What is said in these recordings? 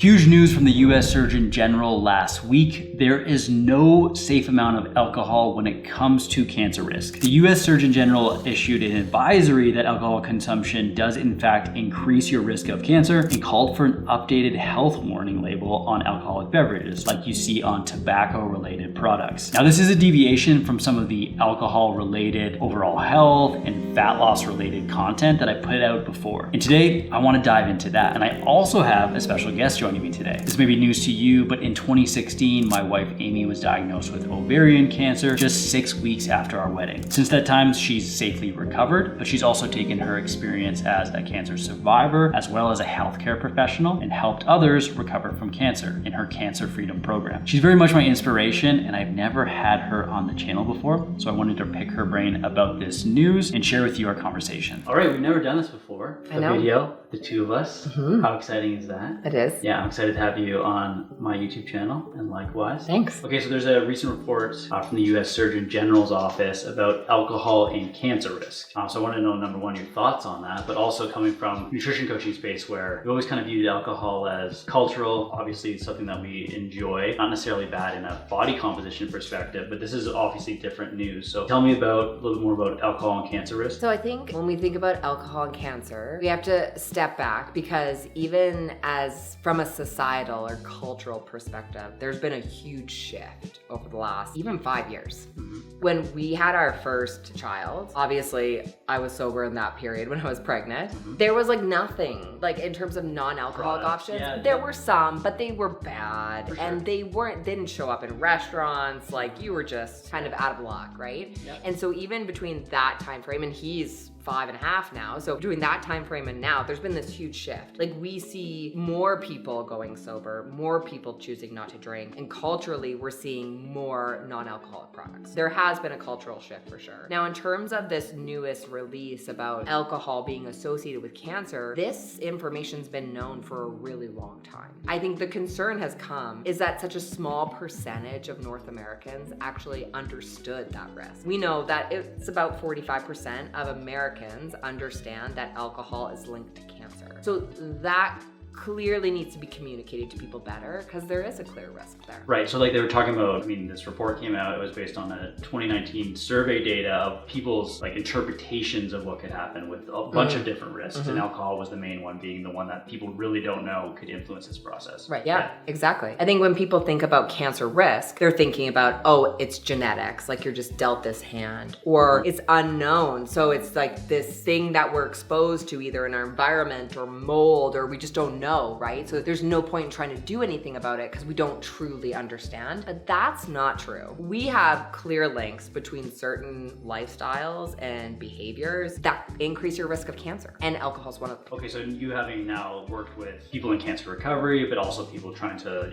Huge news from the US Surgeon General last week. There is no safe amount of alcohol when it comes to cancer risk. The US Surgeon General issued an advisory that alcohol consumption does in fact increase your risk of cancer and called for an updated health warning label on alcoholic beverages like you see on tobacco-related products. Now this is a deviation from some of the alcohol-related overall health and fat loss-related content that I put out before. And today I want to dive into that. And I also have a special guest joining me today. This may be news to you, but in 2016, my wife Amy was diagnosed with ovarian cancer just 6 weeks after our wedding. Since that time, she's safely recovered, but she's also taken her experience as a cancer survivor, as well as a healthcare professional, and helped others recover from cancer in her Cancer Freedom program. She's very much my inspiration, and I've never had her on the channel before, so I wanted to pick her brain about this news and share with you our conversation. All right, we've never done this before. I know. Video, the two of us. Mm-hmm. How exciting is that? It is. Yeah, I'm excited to have you on my YouTube channel, and likewise. Thanks. Okay, so there's a recent report from the US Surgeon General's office about alcohol and cancer risk. So I want to know, number one, your thoughts on that, but also coming from nutrition coaching space where we always kind of viewed alcohol as cultural. Obviously, it's something that we enjoy, not necessarily bad in a body composition perspective, but this is obviously different news. So tell me about a little bit more about alcohol and cancer risk. So I think when we think about alcohol and cancer, we have to step back because even as from a societal or cultural perspective, there's been a huge shift over the last even 5 years. Mm-hmm. When we had our first child, obviously I was sober in that period when I was pregnant. Mm-hmm. There was like nothing like in terms of non-alcoholic options. There were some, but they were bad. Sure. And they didn't show up in restaurants. Like you were just kind of out of luck, right? Yep. And so even between that time frame, and he's 5.5 now. So between that time frame and now, there's been this huge shift. Like we see more people going sober, more people choosing not to drink, and culturally we're seeing more non-alcoholic products. There has been a cultural shift for sure. Now in terms of this newest release about alcohol being associated with cancer, this information's been known for a really long time. I think the concern has come is that such a small percentage of North Americans actually understood that risk. We know that it's about 45% of Americans understand that alcohol is linked to cancer. So that clearly needs to be communicated to people better because there is a clear risk there. Right, so like they were talking about, this report came out, it was based on a 2019 survey data of people's like interpretations of what could happen with a bunch of different risks, and alcohol was the main one, being the one that people really don't know could influence this process. Right, yeah, exactly. I think when people think about cancer risk, they're thinking about, oh, it's genetics, like you're just dealt this hand, or it's unknown, so it's like this thing that we're exposed to either in our environment or mold, or we just don't know, right? So there's no point in trying to do anything about it because we don't truly understand. But that's not true. We have clear links between certain lifestyles and behaviors that increase your risk of cancer, and alcohol is one of them. Okay, so you having now worked with people in cancer recovery, but also people trying to,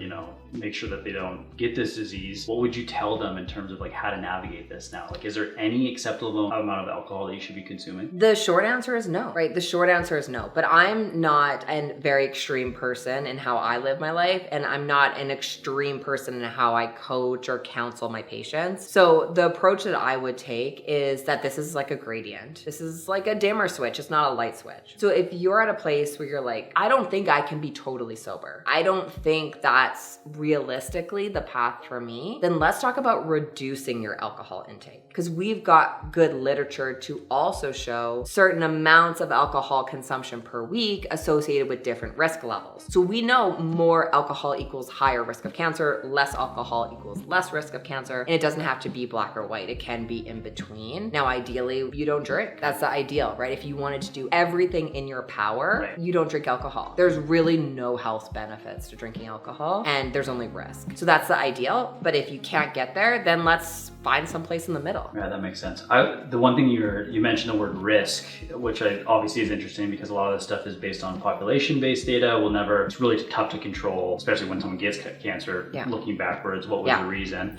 make sure that they don't get this disease, what would you tell them in terms of like how to navigate this now? Like, is there any acceptable amount of alcohol that you should be consuming? The short answer is no, right? The short answer is no, but I'm not a very extreme person in how I live my life, and I'm not an extreme person in how I coach or counsel my patients. So the approach that I would take is that this is like a gradient. This is like a dimmer switch. It's not a light switch. So if you're at a place where you're like, I don't think I can be totally sober, I don't think that's realistically the path for me, then let's talk about reducing your alcohol intake. Because we've got good literature to also show certain amounts of alcohol consumption per week associated with different risk levels. So we know more alcohol equals higher risk of cancer, less alcohol equals less risk of cancer, and it doesn't have to be black or white. It can be in between. Now, ideally, you don't drink. That's the ideal, right? If you wanted to do everything in your power, you don't drink alcohol. There's really no health benefits to drinking alcohol, and there's only risk. So that's the ideal, but if you can't get there, then let's find someplace in the middle. Yeah, that makes sense. The one thing you mentioned the word risk, which obviously is interesting because a lot of this stuff is based on population-based data. It's really tough to control, especially when someone gets cancer. Looking backwards, what was the reason?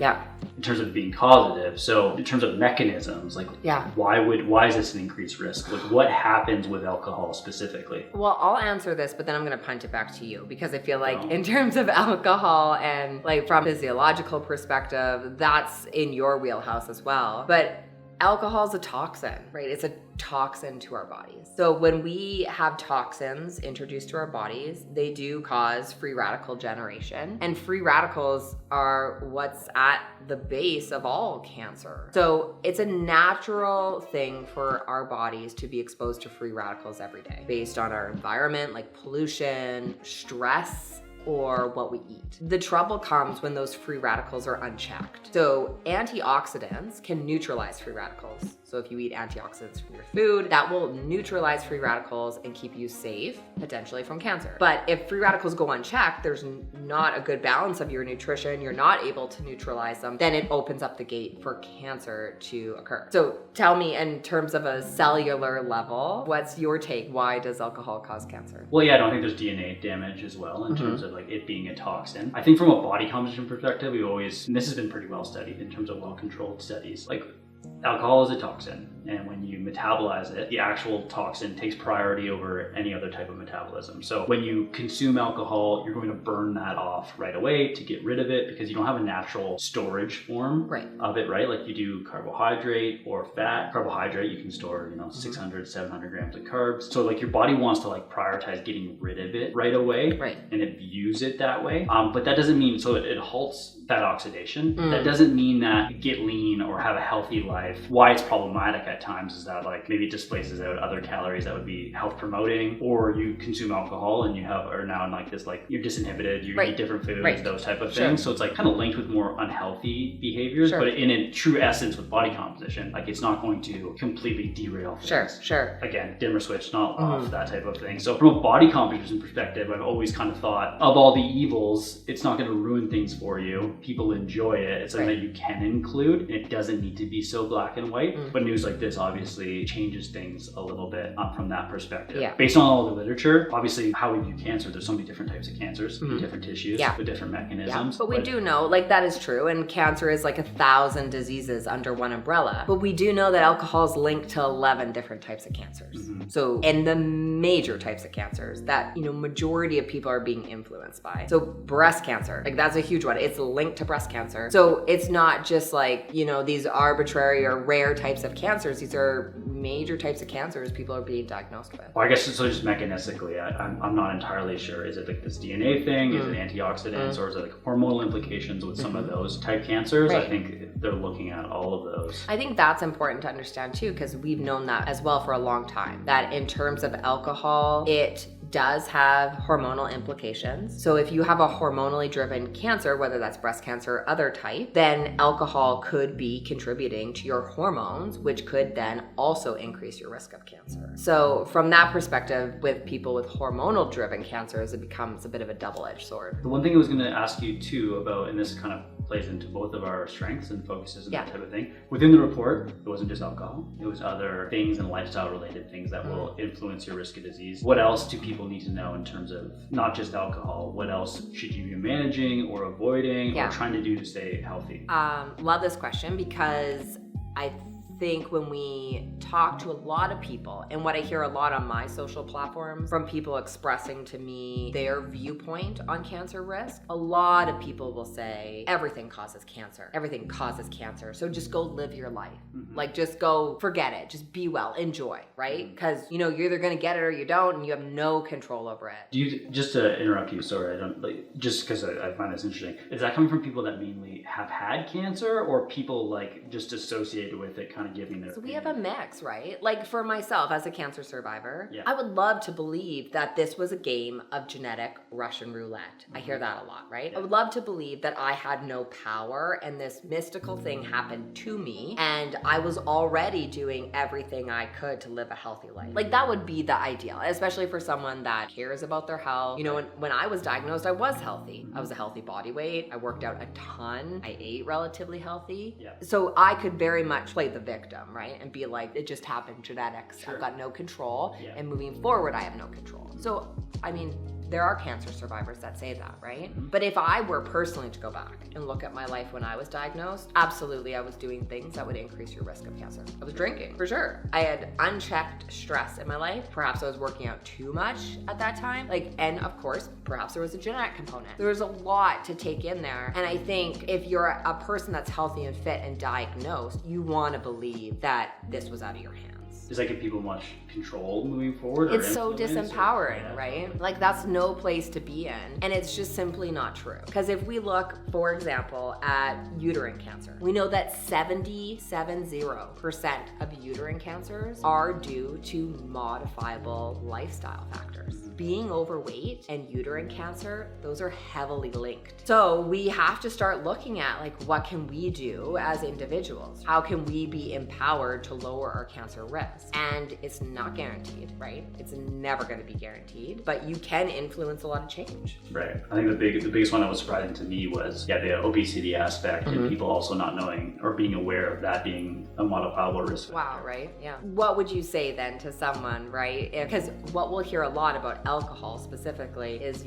In terms of being causative. So in terms of mechanisms, like why is this an increased risk? Like what happens with alcohol specifically? Well, I'll answer this, but then I'm gonna punt it back to you because I feel like in terms of alcohol and like from a physiological perspective, that's in your wheelhouse as well. But Alcohol is a toxin, right? It's a toxin to our bodies. So when we have toxins introduced to our bodies, they do cause free radical generation. And free radicals are what's at the base of all cancer. So it's a natural thing for our bodies to be exposed to free radicals every day based on our environment, like pollution, stress, or what we eat. The trouble comes when those free radicals are unchecked. So antioxidants can neutralize free radicals. So if you eat antioxidants from your food, that will neutralize free radicals and keep you safe, potentially from cancer. But if free radicals go unchecked, there's not a good balance of your nutrition, you're not able to neutralize them, then it opens up the gate for cancer to occur. So tell me, in terms of a cellular level, what's your take? Why does alcohol cause cancer? Well, yeah, I don't think there's DNA damage as well in terms of like it being a toxin. I think from a body composition perspective, we always, and this has been pretty well studied in terms of well-controlled studies, like alcohol is a toxin, and when you metabolize it, the actual toxin takes priority over any other type of metabolism. So when you consume alcohol, you're going to burn that off right away to get rid of it because you don't have a natural storage form of it, right? Like you do carbohydrate or fat. Carbohydrate, you can store, 600, 700 grams of carbs. So like your body wants to like prioritize getting rid of it right away, and it views it that way. But that doesn't mean, so it halts fat oxidation. That doesn't mean that you get lean or have a healthy life. Why it's problematic at times is that like maybe it displaces out other calories that would be health promoting, or you consume alcohol and are now in like this, like you're disinhibited, you eat different foods, those type of things. So it's like kind of linked with more unhealthy behaviors, but in a true essence with body composition, like it's not going to completely derail things. Again, dimmer switch, not off, that type of thing. So from a body composition perspective, I've always kind of thought of all the evils, it's not going to ruin things for you. People enjoy it. It's something that you can include. It doesn't need to be so black and white. But news like this obviously changes things a little bit from that perspective. Based on all the literature, obviously how we view cancer, there's so many different types of cancers in different tissues with different mechanisms. But we do know, like that is true, and cancer is like 1,000 diseases under one umbrella. But we do know that alcohol is linked to 11 different types of cancers. So, and the major types of cancers that, majority of people are being influenced by. So breast cancer, like that's a huge one. It's linked to breast cancer. So it's not just like, these arbitrary or rare types of cancers. These are major types of cancers people are being diagnosed with. Well, I guess so just mechanistically, I'm not entirely sure. Is it like this DNA thing? Is it antioxidants? Or is it like hormonal implications with some of those type cancers? I think they're looking at all of those. I think that's important to understand too, because we've known that as well for a long time, that in terms of alcohol, it does have hormonal implications. So if you have a hormonally driven cancer, whether that's breast cancer or other type, then alcohol could be contributing to your hormones, which could then also increase your risk of cancer. So from that perspective, with people with hormonal driven cancers, it becomes a bit of a double-edged sword. The one thing I was going to ask you too about, and this kind of plays into both of our strengths and focuses and that type of thing. Within the report, it wasn't just alcohol. It was other things and lifestyle related things that will influence your risk of disease. What else do people need to know in terms of not just alcohol? What else should you be managing or avoiding or trying to do to stay healthy? Love this question, because I think when we talk to a lot of people, and what I hear a lot on my social platforms from people expressing to me their viewpoint on cancer risk, a lot of people will say everything causes cancer. Everything causes cancer. So just go live your life. Like just go, forget it. Just be well, enjoy, right? Because you're either going to get it or you don't, and you have no control over it. Do you, just to interrupt you, sorry, I don't just because I find this interesting. Is that coming from people that mainly have had cancer, or people like just associated with it, kind of giving their opinion? We have a mix, right? Like for myself as a cancer survivor, I would love to believe that this was a game of genetic Russian roulette. I hear that a lot, right? I would love to believe that I had no power and this mystical thing happened to me, and I was already doing everything I could to live a healthy life. Like that would be the ideal, especially for someone that cares about their health. When I was diagnosed, I was healthy. I was a healthy body weight. I worked out a ton. I ate relatively healthy. So I could very much play the victim, right? And be like, it just happened, genetics. I've got no control. And moving forward, I have no control. So, I mean, there are cancer survivors that say that, right? But if I were personally to go back and look at my life when I was diagnosed, absolutely I was doing things that would increase your risk of cancer. I was drinking, for sure. I had unchecked stress in my life. Perhaps I was working out too much at that time. And of course, perhaps there was a genetic component. There was a lot to take in there. And I think if you're a person that's healthy and fit and diagnosed, you want to believe that this was out of your hands. Does that give people much control moving forward? It's so disempowering, right? Like that's no place to be in. And it's just simply not true. Because if we look, for example, at uterine cancer, we know that 70% of uterine cancers are due to modifiable lifestyle factors. Being overweight and uterine cancer, those are heavily linked. So we have to start looking at like, what can we do as individuals? How can we be empowered to lower our cancer risk? And it's not guaranteed, right? It's never going to be guaranteed, but you can influence a lot of change. Right. I think the biggest one that was surprising to me was the obesity aspect and people also not knowing or being aware of that being a modifiable risk. Wow, right? Yeah. What would you say then to someone, right? Because what we'll hear a lot about alcohol specifically is,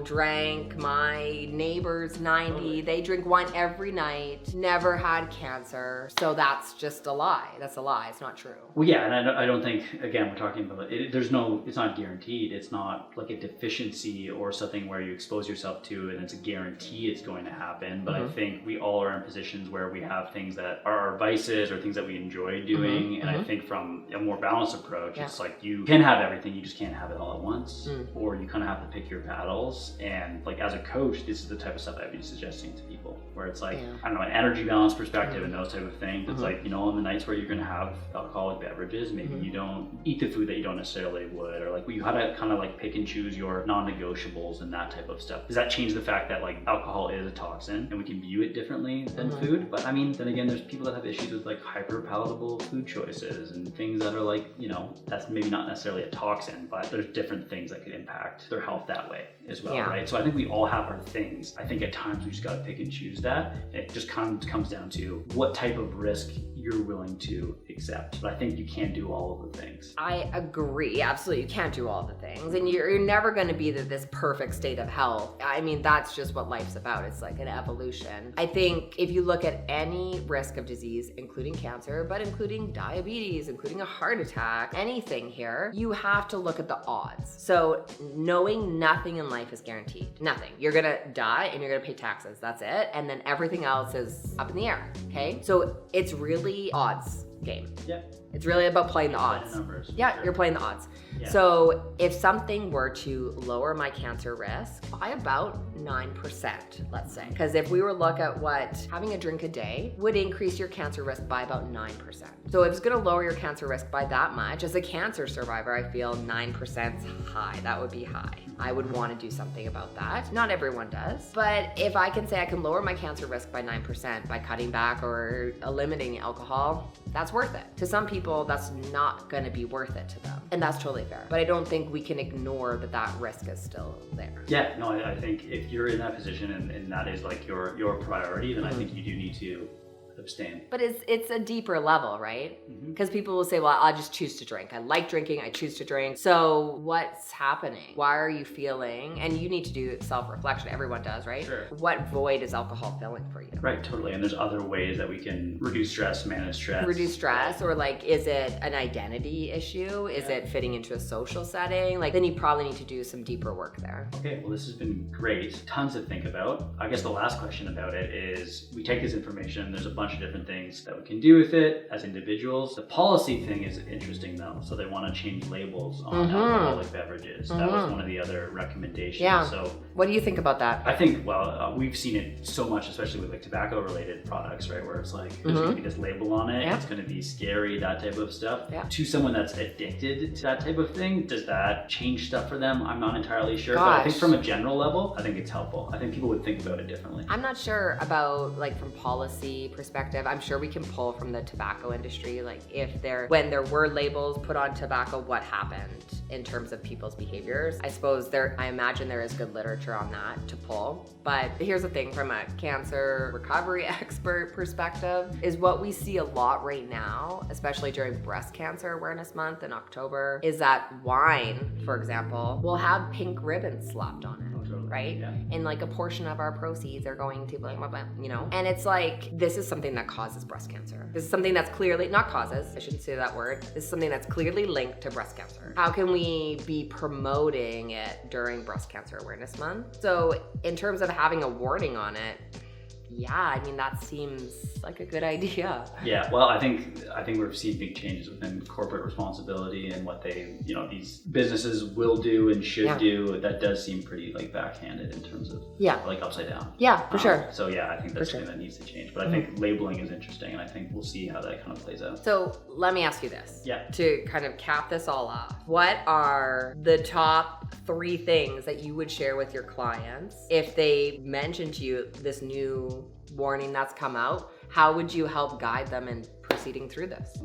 drank, my neighbor's 90, they drink wine every night, never had cancer. So that's just a lie. That's a lie. It's not true. Well, yeah, and I don't think, again, we're talking about it's not guaranteed. It's not like a deficiency or something where you expose yourself to and it's a guarantee it's going to happen. But I think we all are in positions where we have things that are our vices or things that we enjoy doing. And I think from a more balanced approach, it's like you can have everything, you just can't have it all at once. Or you kind of have to pick your battles. And like as a coach, this is the type of stuff I'd be suggesting to people where it's like, I don't know, an energy balance perspective and those type of things. It's like, on the nights where you're going to have alcoholic beverages, maybe you don't eat the food that you don't necessarily would, or like you had to kind of like pick and choose your non-negotiables and that type of stuff. Does that change the fact that like alcohol is a toxin and we can view it differently than food? But I mean, then again, there's people that have issues with like hyper palatable food choices and things that are like, that's maybe not necessarily a toxin, but there's different things that could impact their health that way as well, right? So I think we all have our things. I think at times we just got to pick and choose that. It just kind of comes down to what type of risk you're willing to accept. But I think you can't do all of the things. I agree. Absolutely. You can't do all the things. And you're never going to be this perfect state of health. I mean, that's just what life's about. It's like an evolution. I think if you look at any risk of disease, including cancer, but including diabetes, including a heart attack, anything here, you have to look at the odds. So knowing nothing in life is guaranteed. Nothing. You're going to die and you're going to pay taxes. That's it. And then everything else is up in the air. Okay. So it's really odds game. Yeah. It's really about playing the odds. Numbers, yeah, you're playing the odds. Yeah. So if something were to lower my cancer risk by about 9%, let's say, because if we were to look at what having a drink a day would increase your cancer risk by about 9%. So if it's going to lower your cancer risk by that much, as a cancer survivor, I feel 9% is high. That would be high. I would want to do something about that. Not everyone does. But if I can say I can lower my cancer risk by 9% by cutting back or eliminating alcohol, that's worth it. To some people, that's not going to be worth it to them. And that's totally fair. But I don't think we can ignore that risk is still there. Yeah, no, I think if you're in that position and that is like your priority, then I think you do need to abstain. But it's a deeper level, right? Because people will say, well, I'll just choose to drink. I like drinking, I choose to drink. So what's happening? Why are you feeling? And you need to do self-reflection. Everyone does, right? Sure. What void is alcohol filling for you? Right, totally. And there's other ways that we can reduce stress, manage stress. Reduce stress, or like, is it an identity issue? Is it fitting into a social setting? Like, then you probably need to do some deeper work there. Okay, well, this has been great. Tons to think about. I guess the last question about it is, we take this information, there's a bunch of different things that we can do with it as individuals. The policy thing is interesting though. So they want to change labels on alcoholic beverages. That was one of the other recommendations. Yeah. So what do you think about that? I think, we've seen it so much, especially with like tobacco related products, right? Where it's like, there's going to be this label on it. It's going to be scary, that type of stuff. To someone that's addicted to that type of thing, does that change stuff for them? I'm not entirely sure. But I think from a general level, I think it's helpful. I think people would think about it differently. I'm not sure about like from policy perspective perspective, I'm sure we can pull from the tobacco industry, like when there were labels put on tobacco, what happened in terms of people's behaviors. I imagine there is good literature on that to pull. But here's the thing, from a cancer recovery expert perspective, is what we see a lot right now, especially during Breast Cancer Awareness Month in October, is that wine, for example, will have pink ribbons slapped on it. Right? Yeah. And like a portion of our proceeds are going to, you know, and it's like, this is something that causes breast cancer. This is something that's clearly, not causes, I shouldn't say that word. This is something that's clearly linked to breast cancer. How can we be promoting it during Breast Cancer Awareness Month? So in terms of having a warning on it, yeah, I mean, that seems like a good idea. Yeah, well, I think we've seen big changes within corporate responsibility and what they, you know, these businesses will do and should do. That does seem pretty like backhanded in terms of like upside down. Yeah, for sure. So yeah, I think that's something that needs to change. But I think labeling is interesting, and I think we'll see how that kind of plays out. So let me ask you this. Yeah. To kind of cap this all off, what are the top 3 things that you would share with your clients if they mention to you this new warning that's come out? How would you help guide them in proceeding through this?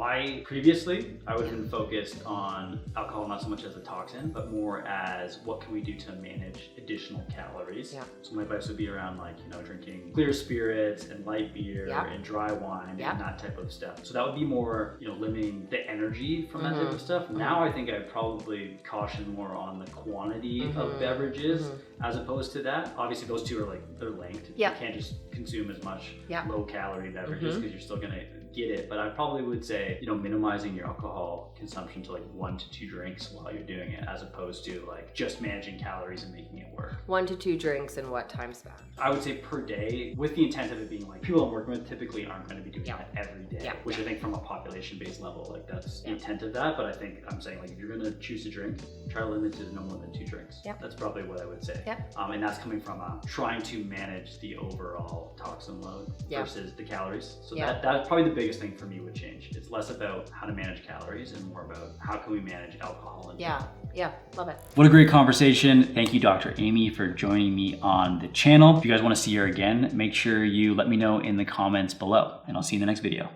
Previously, I would have been focused on alcohol not so much as a toxin, but more as what can we do to manage additional calories. Yeah. So my advice would be around, like, you know, drinking clear spirits and light beer and dry wine and that type of stuff. So that would be more, you know, limiting the energy from that type of stuff. Now I think I'd probably caution more on the quantity of beverages as opposed to that. Obviously those two are they're linked. You can't just consume as much low calorie beverages because you're still gonna get it. But I probably would say, you know, minimizing your alcohol consumption to 1 to 2 drinks while you're doing it, as opposed to just managing calories and making it work. 1 to 2 drinks in what time span? I would say per day, with the intent of it being people I'm working with typically aren't going to be doing that every day, which I think from a population-based level, that's the intent of that. But I think I'm saying, if you're going to choose to drink, try to limit it to no more than 2 drinks. That's probably what I would say. And that's coming from trying to manage the overall toxin load versus the calories. So that's probably the biggest thing for me would change. It's less about how to manage calories and more about how can we manage alcohol. And love it. What a great conversation. Thank you, Dr. Amy, for joining me on the channel. If you guys want to see her again, make sure you let me know in the comments below, and I'll see you in the next video.